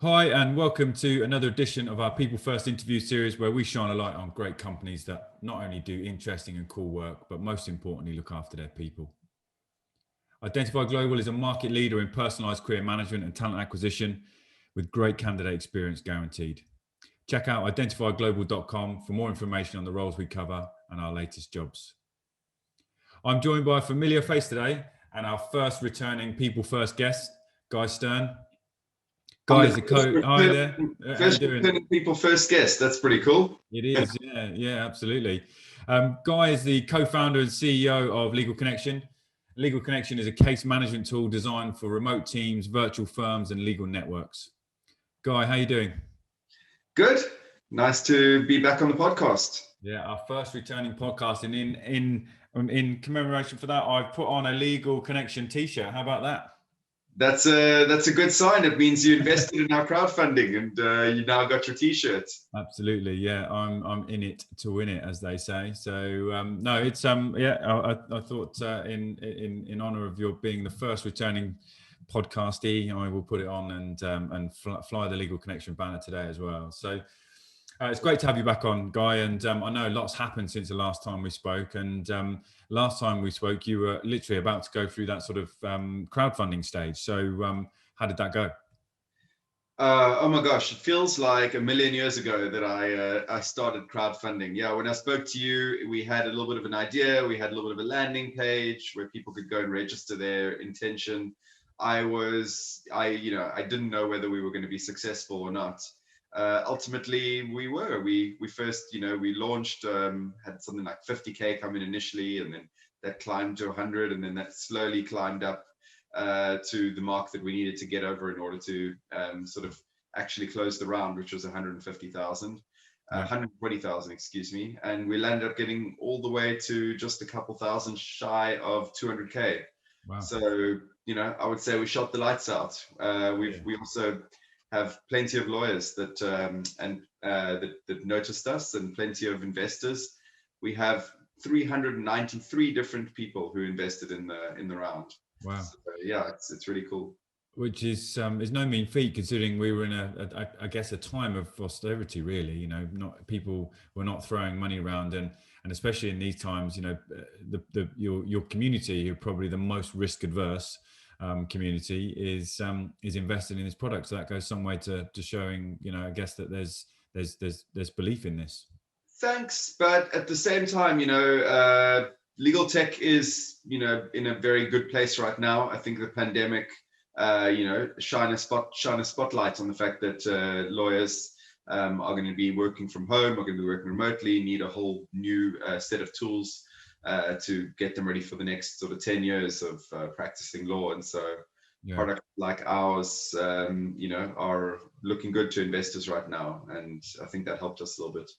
Hi, and welcome to another edition of our People First interview series where we shine a light on great companies that not only do interesting and cool work, but most importantly, look after their people. Identify Global is a market leader in personalized career management and talent acquisition with great candidate experience guaranteed. Check out identifyglobal.com for more information on the roles we cover and our latest jobs. I'm joined by a familiar face today and our first returning People First guest, Guy Stern. Guy is Hi there. How you doing? People First guest. That's pretty cool. It is, yeah, absolutely. Guy is the co-founder and CEO of Legal Connection. Legal Connection is a case management tool designed for remote teams, virtual firms, and legal networks. Guy, how you doing? Good. Nice to be back on the podcast. Yeah, our first returning podcast, and in commemoration for that, I've put on a Legal Connection T-shirt. How about that? That's a good sign. It means you invested in our crowdfunding, and you now got your T-shirt. Absolutely, yeah. I'm in it to win it, as they say. So no, it's I thought in honor of your being the first returning podcastee, I will put it on and fly the Legal Connection banner today as well. So it's great to have you back on, Guy. And I know lots happened since the last time we spoke. And last time we spoke, you were literally about to go through that sort of crowdfunding stage. So how did that go? Oh my gosh, it feels like a million years ago that I started crowdfunding. Yeah, when I spoke to you, we had a little bit of an idea. We had a little bit of a landing page where people could go and register their intention. I didn't know whether we were going to be successful or not. Ultimately, we were. We first, we launched, had something like 50K come in initially, and then that climbed to 100, and then that slowly climbed up to the mark that we needed to get over in order to sort of actually close the round, which was 150,000, 120,000, excuse me. And we landed up getting all the way to just a couple thousand shy of 200K. Wow. So, I would say we shot the lights out. We also have plenty of lawyers that noticed us, and plenty of investors. We have 393 different people who invested in the round. Wow. So, yeah, it's really cool. Which is no mean feat, considering we were in I guess a time of austerity, really. People were not throwing money around, and especially in these times, your community, you're probably the most risk adverse community, is invested in this product. So that goes some way to showing, I guess, that there's belief in this. Thanks, but at the same time, legal tech is, in a very good place right now. I think the pandemic, shine a spotlight on the fact that lawyers are going to be working from home, are going to be working remotely, need a whole new set of tools to get them ready for the next sort of 10 years of practicing law. And so products like ours, are looking good to investors right now. And I think that helped us a little bit.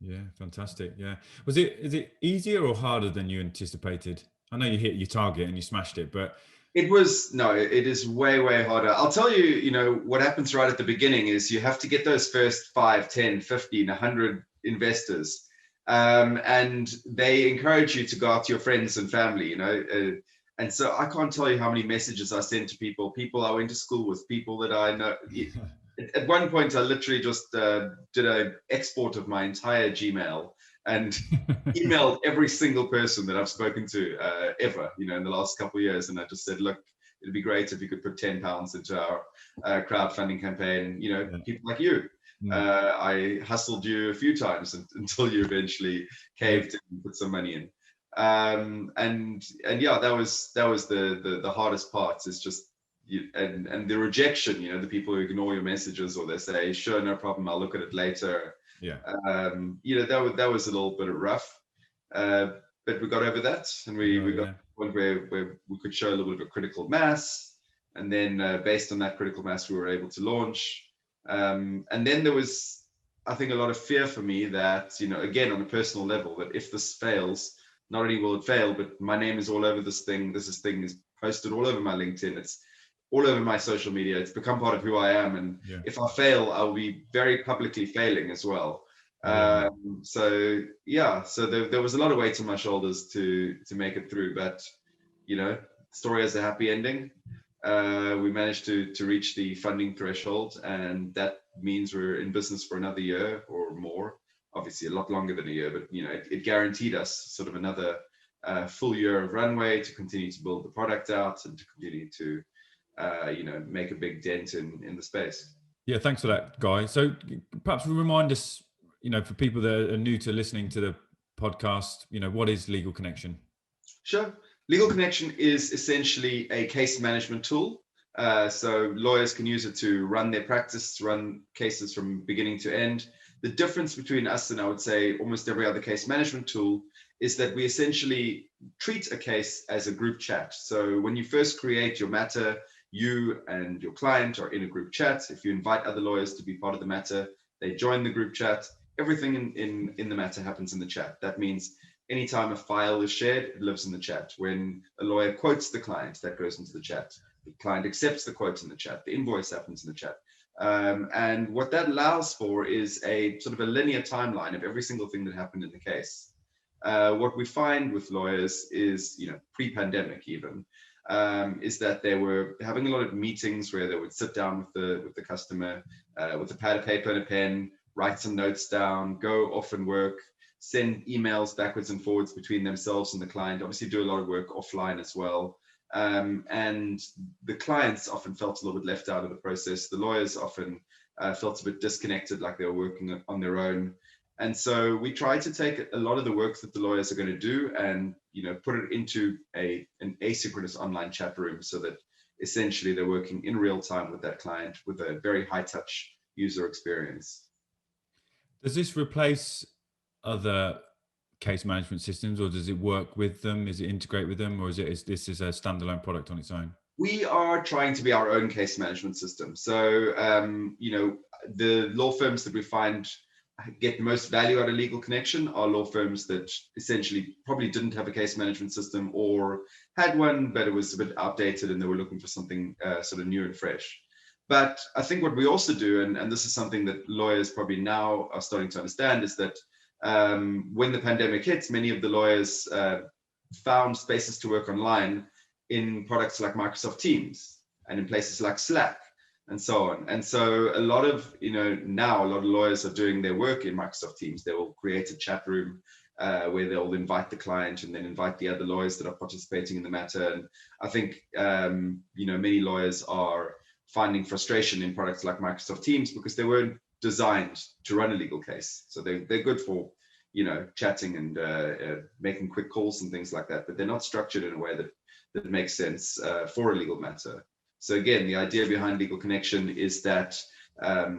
Yeah, fantastic. Yeah. Is it easier or harder than you anticipated? I know you hit your target and you smashed it, but it is way, way harder. I'll tell you, what happens right at the beginning is you have to get those first 5, 10, 15, 100 investors. And they encourage you to go out to your friends and family, and so I can't tell you how many messages I sent to people I went to school with, people that I know. At one point, I literally just did an export of my entire Gmail and emailed every single person that I've spoken to ever, in the last couple of years. And I just said, look, it'd be great if you could put £10 into our crowdfunding campaign. People like you. I hustled you a few times until you eventually caved and put some money in. And yeah, that was the hardest part, is just and the rejection, the people who ignore your messages, or they say, sure, no problem, I'll look at it later. That was a little bit rough, but we got over that, and we got to the point where we could show a little bit of a critical mass, and then based on that critical mass, we were able to launch. And then there was, I think, a lot of fear for me that, again, on a personal level, that if this fails, not only will it fail, but my name is all over this thing. This thing is posted all over my LinkedIn. It's all over my social media. It's become part of who I am. And if I fail, I'll be very publicly failing as well. So there was a lot of weight on my shoulders to make it through. But, story has a happy ending. We managed to reach the funding threshold, and that means we're in business for another year or more. Obviously, a lot longer than a year, but it guaranteed us sort of another full year of runway to continue to build the product out and to continue to make a big dent in the space. Yeah, thanks for that, Guy. So perhaps remind us, for people that are new to listening to the podcast, what is Legal Connection? Sure. Legal Connection is essentially a case management tool. So lawyers can use it to run their practice, run cases from beginning to end. The difference between us and I would say almost every other case management tool is that we essentially treat a case as a group chat. So when you first create your matter, you and your client are in a group chat. If you invite other lawyers to be part of the matter, they join the group chat. Everything in the matter happens in the chat. That means anytime a file is shared, it lives in the chat. When a lawyer quotes the client, that goes into the chat. The client accepts the quote in the chat. The invoice happens in the chat. And what that allows for is a sort of a linear timeline of every single thing that happened in the case. What we find with lawyers is, pre-pandemic even, is that they were having a lot of meetings where they would sit down with the customer with a pad of paper and a pen, write some notes down, go off and work, send emails backwards and forwards between themselves and the client, obviously do a lot of work offline as well. And the clients often felt a little bit left out of the process. The lawyers often felt a bit disconnected, like they were working on their own. And so we try to take a lot of the work that the lawyers are going to do and put it into an asynchronous online chat room, so that essentially they're working in real time with that client with a very high touch user experience. Does this replace other case management systems, or does it work with them? Is it integrate with them, or is this a standalone product on its own? We are trying to be our own case management system. So the law firms that we find get the most value out of Legal Connection are law firms that essentially probably didn't have a case management system, or had one, but it was a bit outdated and they were looking for something sort of new and fresh. But I think what we also do, and this is something that lawyers probably now are starting to understand, is that when the pandemic hits, many of the lawyers found spaces to work online in products like Microsoft Teams and in places like Slack and so on. And so a lot of, now a lot of lawyers are doing their work in Microsoft Teams. They will create a chat room where they'll invite the client and then invite the other lawyers that are participating in the matter. And I think, many lawyers are finding frustration in products like Microsoft Teams because they weren't designed to run a legal case. So they're good for, chatting and making quick calls and things like that, but they're not structured in a way that makes sense for a legal matter. So again, the idea behind Legal Connection is that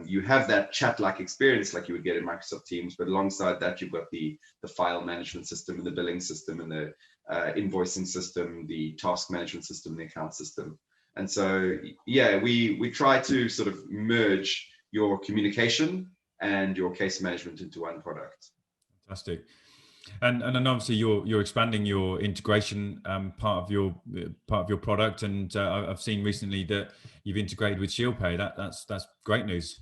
you have that chat-like experience like you would get in Microsoft Teams, but alongside that, you've got the file management system and the billing system and the invoicing system, the task management system, and the account system. And so, yeah, we try to sort of merge your communication and your case management into one product. Fantastic. And obviously you're expanding your integration part of your product, and I've seen recently that you've integrated with ShieldPay. That's great news.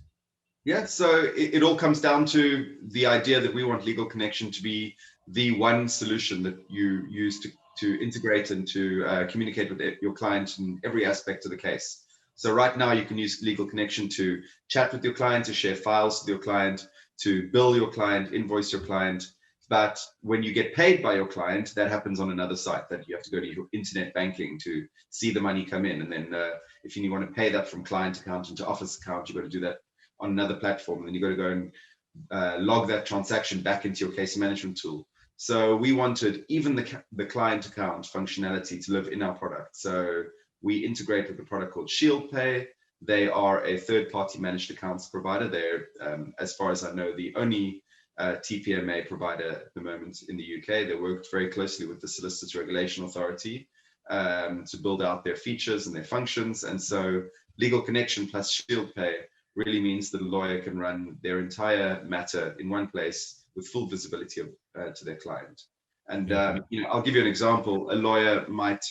Yeah, so it all comes down to the idea that we want Legal Connection to be the one solution that you use to integrate and to communicate with your client in every aspect of the case. So right now you can use Legal Connection to chat with your client, to share files with your client, to bill your client, invoice your client. But when you get paid by your client, that happens on another site, that you have to go to your internet banking to see the money come in. And then if you want to pay that from client account into office account, you've got to do that on another platform. And then you've got to go and log that transaction back into your case management tool. So we wanted even the client account functionality to live in our product. So we integrate with a product called ShieldPay. They are a third-party managed accounts provider. They're, as far as I know, the only TPMA provider at the moment in the UK. They worked very closely with the Solicitors Regulation Authority to build out their features and their functions. And so Legal Connection plus ShieldPay really means that a lawyer can run their entire matter in one place with full visibility to their client. And I'll give you an example. A lawyer might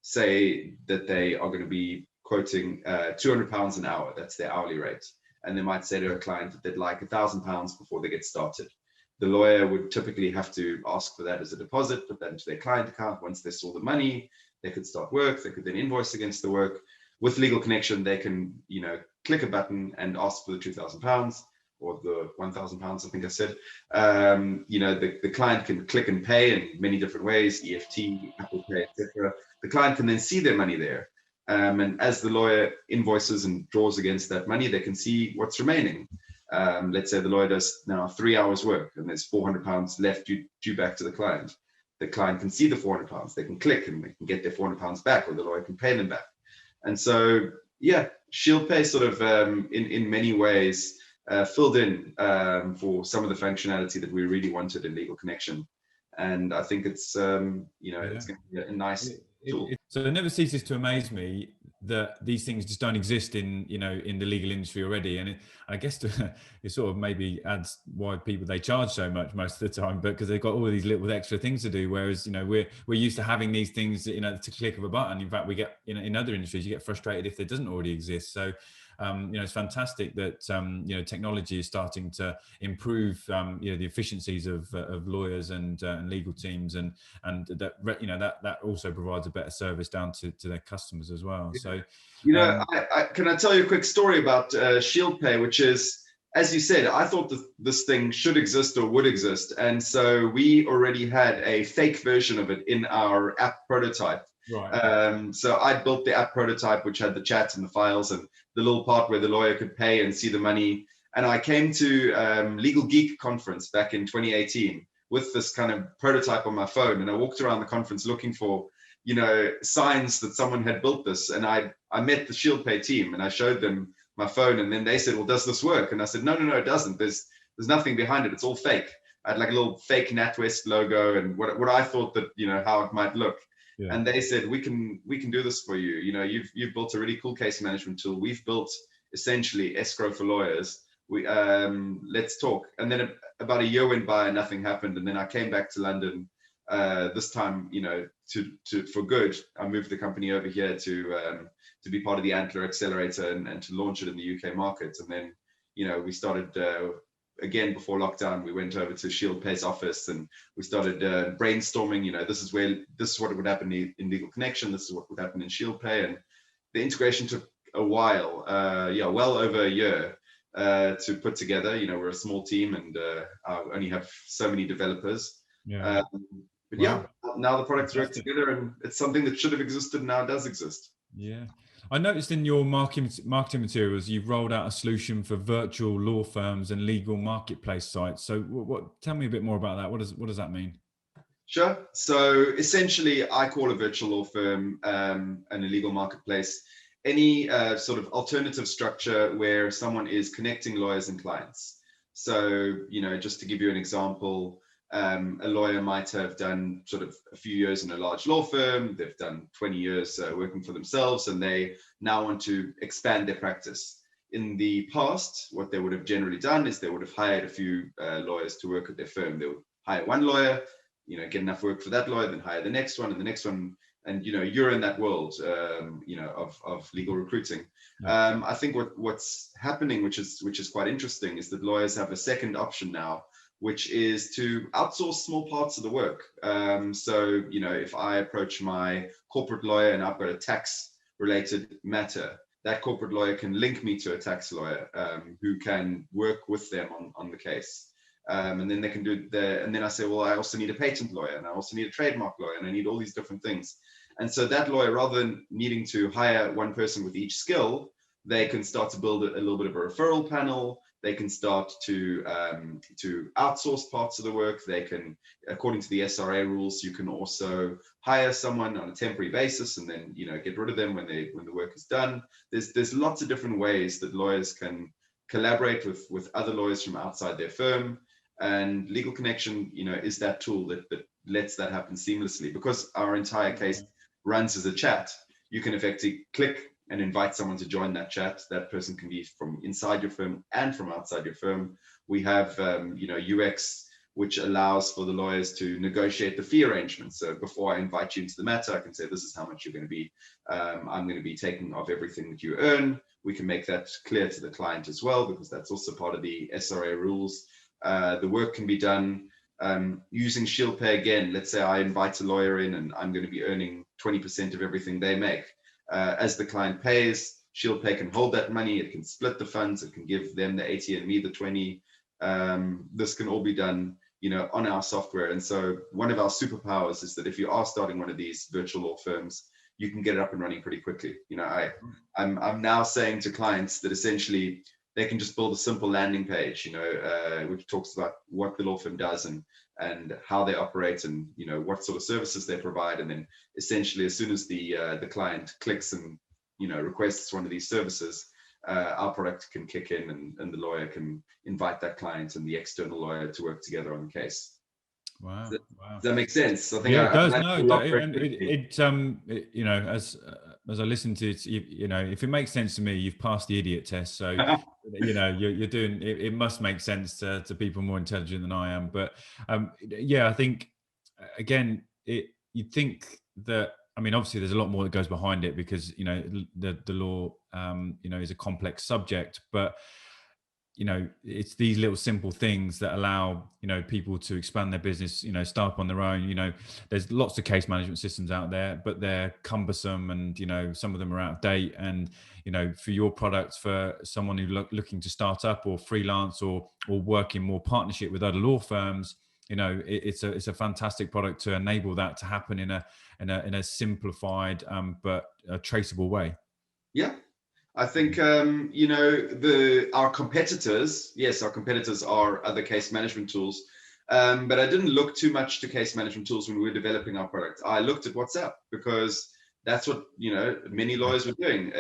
say that they are going to be quoting £200 an hour. That's their hourly rate. And they might say to a client that they'd like £1,000 before they get started. The lawyer would typically have to ask for that as a deposit, put that into their client account. Once they saw the money, they could start work. They could then invoice against the work. with Legal Connection, they can, click a button and ask for the £2,000 or the £1,000, I think I said. The client can click and pay in many different ways, EFT, Apple Pay, etc. The client can then see their money there. And as the lawyer invoices and draws against that money, they can see what's remaining. Let's say the lawyer does now 3 hours work and there's £400 left due back to the client. The client can see the £400. They can click and they can get their £400 back, or the lawyer can pay them back. And so, yeah, ShieldPay sort of in many ways filled in for some of the functionality that we really wanted in Legal Connection. And I think it's, it's going to be a nice tool. So it never ceases to amaze me that these things just don't exist in the legal industry already, and I guess it sort of maybe adds why they charge so much most of the time, but because they've got all of these little extra things to do, whereas we're used to having these things to click of a button. In fact, we get in other industries you get frustrated if there doesn't already exist. So it's fantastic that technology is starting to improve the efficiencies of lawyers and legal teams, and that also provides a better service down to their customers as well. So can I tell you a quick story about ShieldPay, which is, as you said, I thought that this thing should exist or would exist, and so we already had a fake version of it in our app prototype. Right. So I built the app prototype, which had the chat and the files and the little part where the lawyer could pay and see the money. And I came to Legal Geek conference back in 2018 with this kind of prototype on my phone, and I walked around the conference looking for signs that someone had built this. And I met the ShieldPay team and I showed them my phone, and then they said, well, does this work? And I said, no, it doesn't. There's nothing behind it. It's all fake. I had like a little fake NatWest logo and what I thought that how it might look. Yeah. And they said, we can do this for you. You've built a really cool case management tool. We've built essentially escrow for lawyers. Let's talk. And then about a year went by and nothing happened. And then I came back to London this time, to for good. I moved the company over here to be part of the Antler Accelerator and to launch it in the UK market. And then, we started again before lockdown. We went over to ShieldPay's office and we started brainstorming. This is what would happen in Legal Connection. This is what would happen in ShieldPay. And the integration took a while, well over a year to put together. We're a small team and I only have so many developers. Yeah. But wow. Now the products work together, and it's something that should have existed. Now it does exist. Yeah. I noticed in your marketing materials, you've rolled out a solution for virtual law firms and legal marketplace sites. So tell me a bit more about that. What does that mean? Sure. So essentially, I call a virtual law firm and a legal marketplace any sort of alternative structure where someone is connecting lawyers and clients. So, just to give you an example, a lawyer might have done sort of a few years in a large law firm. They've done 20 years working for themselves, and they now want to expand their practice. In the past, what they would have generally done is they would have hired a few lawyers to work at their firm. They would hire one lawyer, get enough work for that lawyer, then hire the next one and the next one. And, you're in that world, of legal recruiting. Yeah. I think what's happening, which is quite interesting, is that lawyers have a second option now, which is to outsource small parts of the work. So, if I approach my corporate lawyer and I've got a tax related matter, that corporate lawyer can link me to a tax lawyer who can work with them on the case. And then they can do and then I say, well, I also need a patent lawyer and I also need a trademark lawyer and I need all these different things. And so that lawyer, rather than needing to hire one person with each skill, they can start to build a little bit of a referral panel. They can start to outsource parts of the work. They can, according to the SRA rules, you can also hire someone on a temporary basis and then get rid of them when the work is done. There's lots of different ways that lawyers can collaborate with other lawyers from outside their firm. And Legal Connection, is that tool that lets that happen seamlessly. Because our entire case runs as a chat, you can effectively click and invite someone to join that chat. That person can be from inside your firm and from outside your firm. We have, UX, which allows for the lawyers to negotiate the fee arrangements. So before I invite you into the matter, I can say, this is how much you're going to be. I'm going to be taking off everything that you earn. We can make that clear to the client as well, because that's also part of the SRA rules. The work can be done using ShieldPay again. Let's say I invite a lawyer in and I'm going to be earning 20% of everything they make. as the client pays, ShieldPay can hold that money. It can split the funds. It can give them the 80 and me the 20. This can all be done, on our software. And so one of our superpowers is that if you are starting one of these virtual law firms, you can get it up and running pretty quickly. I'm now saying to clients that essentially they can just build a simple landing page, which talks about what the law firm does and how they operate and what sort of services they provide. And then essentially, as soon as the client clicks and requests one of these services, our product can kick in and the lawyer can invite that client and the external lawyer to work together on the case. Wow. Does that make sense? I think it does. As I listen to it, if it makes sense to me, you've passed the idiot test. So, you're doing it. It must make sense to people more intelligent than I am. But I think again, you'd think that. I mean, obviously, there's a lot more that goes behind it because the law, is a complex subject. But it's these little simple things that allow people to expand their business, start up on their own. There's lots of case management systems out there, but they're cumbersome and some of them are out of date. And for your products, for someone who looking to start up or freelance or work in more partnership with other law firms, it's a fantastic product to enable that to happen in a simplified but a traceable way. Yeah. I think, our competitors, yes, our competitors are other case management tools, but I didn't look too much to case management tools when we were developing our product. I looked at WhatsApp because that's what, many lawyers were doing.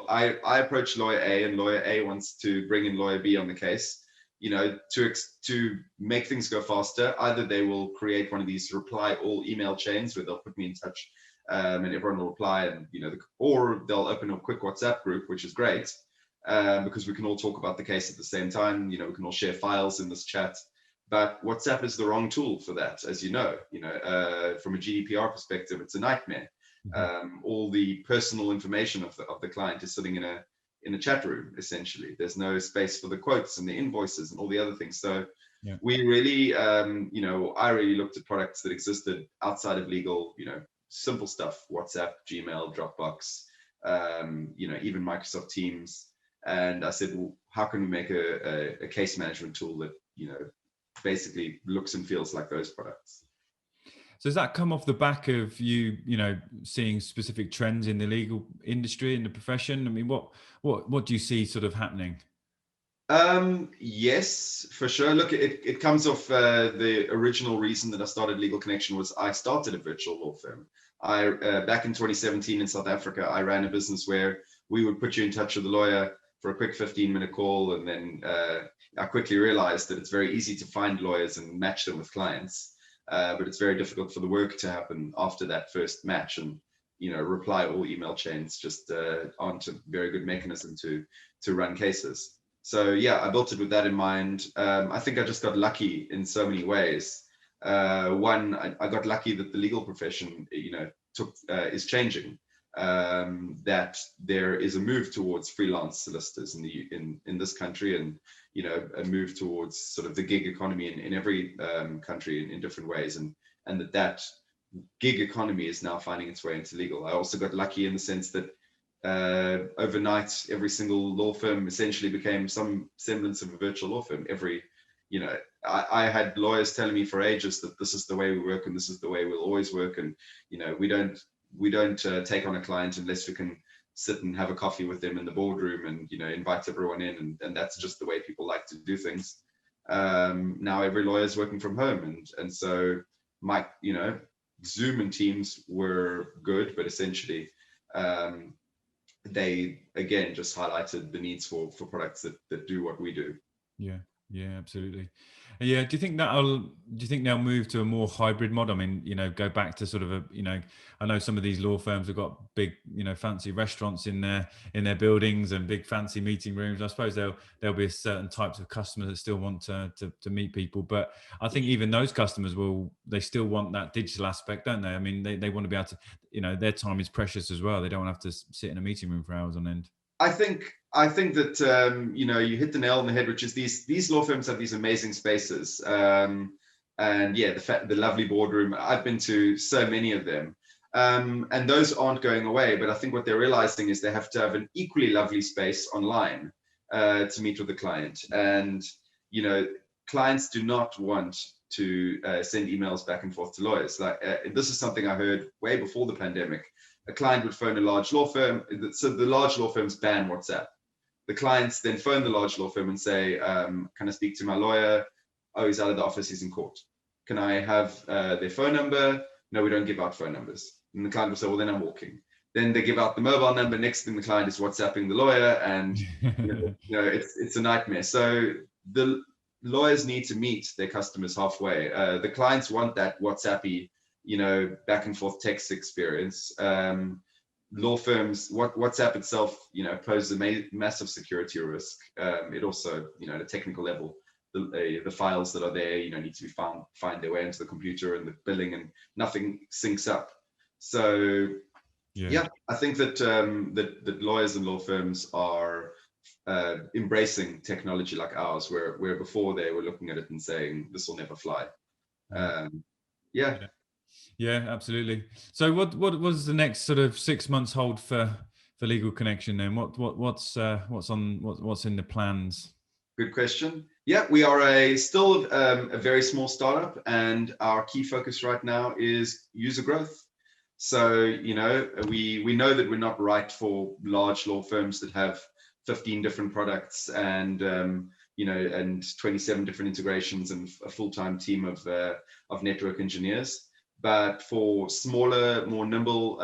I approached lawyer A and lawyer A wants to bring in lawyer B on the case, to make things go faster. Either they will create one of these reply all email chains where they'll put me in touch and everyone will reply, and or they'll open a quick WhatsApp group, which is great because we can all talk about the case at the same time. We can all share files in this chat. But WhatsApp is the wrong tool for that, as you know. From a GDPR perspective, it's a nightmare. All the personal information of the client is sitting in a chat room. Essentially, there's no space for the quotes and the invoices and all the other things. So we really, I really looked at products that existed outside of legal. Simple stuff: WhatsApp, Gmail, Dropbox, even Microsoft Teams. And I said, well, how can we make a case management tool that basically looks and feels like those products? So does that come off the back of you seeing specific trends in the legal industry, in the profession? I mean, what do you see sort of happening? Yes, for sure. Look, it comes off the original reason that I started Legal Connection was I started a virtual law firm. Back in 2017 in South Africa, I ran a business where we would put you in touch with a lawyer for a quick 15-minute call. And then I quickly realized that it's very easy to find lawyers and match them with clients. But it's very difficult for the work to happen after that first match. And, reply all email chains just aren't a very good mechanism to run cases. So I built it with that in mind. I think I just got lucky in so many ways. One, I got lucky that the legal profession, is changing. That there is a move towards freelance solicitors in this country, and a move towards sort of the gig economy in every country in different ways, and that gig economy is now finding its way into legal. I also got lucky in the sense that overnight, every single law firm essentially became some semblance of a virtual law firm. I had lawyers telling me for ages that this is the way we work and this is the way we'll always work. And, we don't take on a client unless we can sit and have a coffee with them in the boardroom and, invite everyone in. And that's just the way people like to do things. Now every lawyer is working from home. And so Zoom and Teams were good, but essentially, they again just highlighted the needs for products that do what we do. Yeah, absolutely. Yeah, do you think they'll move to a more hybrid model? I mean, go back to sort of I know some of these law firms have got big, fancy restaurants in their buildings and big fancy meeting rooms. I suppose there'll be certain types of customers that still want to meet people, but I think even those customers they still want that digital aspect, don't they? I mean, they want to be able to, their time is precious as well. They don't want to have to sit in a meeting room for hours on end. I think that you hit the nail on the head, which is these law firms have these amazing spaces, and the lovely boardroom. I've been to so many of them. And those aren't going away, but I think what they're realizing is they have to have an equally lovely space online to meet with the client. And, you know, clients do not want to send emails back and forth to lawyers. Like this is something I heard way before the pandemic. A client would phone a large law firm. So the large law firms ban WhatsApp. The clients then phone the large law firm and say, can I speak to my lawyer? Oh, he's out of the office, he's in court. Can I have their phone number? No, we don't give out phone numbers. And the client will say, well, then I'm walking. Then they give out the mobile number. Next thing the client is WhatsApping the lawyer, and it's a nightmare. So the lawyers need to meet their customers halfway. The clients want that WhatsAppy, back and forth text experience. Law firms, WhatsApp itself, poses a massive security risk. It also, at a technical level, the files that are there, need to be find their way into the computer, and the billing and nothing syncs up. So yeah, I think that that lawyers and law firms are embracing technology like ours, where before they were looking at it and saying this will never fly. Yeah, absolutely. So what was the next sort of 6 months hold for Legal Connection then? What's in the plans? Good question. Yeah, we are still a very small startup, and our key focus right now is user growth. So, we know that we're not right for large law firms that have 15 different products and, and 27 different integrations and a full-time team of network engineers. But for smaller, more nimble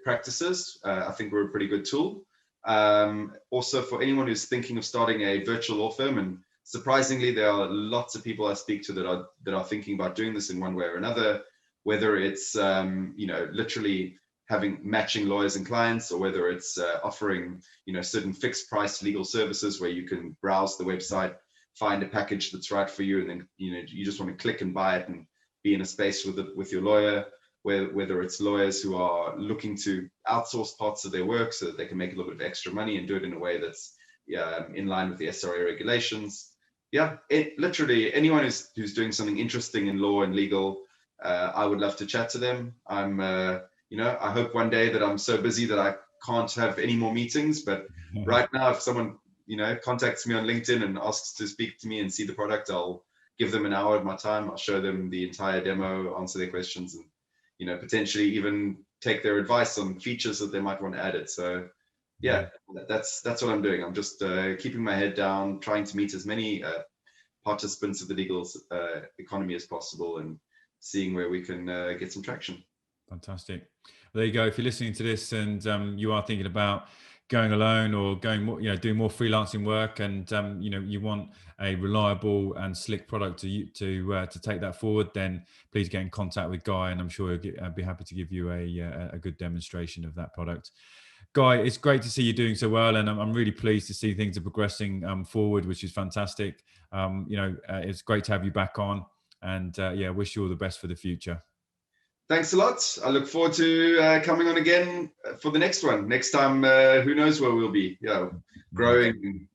practices, I think we're a pretty good tool. Also, for anyone who's thinking of starting a virtual law firm, and surprisingly, there are lots of people I speak to that are thinking about doing this in one way or another, whether it's literally having matching lawyers and clients, or whether it's offering certain fixed price legal services where you can browse the website, find a package that's right for you, and then you just want to click and buy it and be in a space with your lawyer. Whether it's lawyers who are looking to outsource parts of their work so that they can make a little bit of extra money and do it in a way that's in line with the SRA regulations. Yeah, literally anyone who's doing something interesting in law and legal, I would love to chat to them. I'm, I hope one day that I'm so busy that I can't have any more meetings. But right now, if someone, contacts me on LinkedIn and asks to speak to me and see the product, I'll give them an hour of my time. I'll show them the entire demo, answer their questions, and potentially even take their advice on features that they might want added. So yeah, that's what I'm doing. I'm just keeping my head down, trying to meet as many participants of the legal economy as possible, and seeing where we can get some traction. Fantastic. There you go. If you're listening to this and you are thinking about going alone or going more, doing more freelancing work, and you want a reliable and slick product to take that forward, then please get in contact with Guy, and I'm sure he'll be happy to give you a good demonstration of that product. Guy, it's great to see you doing so well, and I'm really pleased to see things are progressing forward, which is fantastic. It's great to have you back on, and wish you all the best for the future. Thanks a lot. I look forward to coming on again for the next one. Next time, who knows where we'll be? Growing,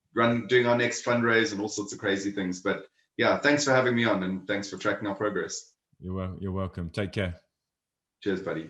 doing our next fundraise and all sorts of crazy things. But yeah, thanks for having me on, and thanks for tracking our progress. You're welcome. Take care. Cheers, buddy.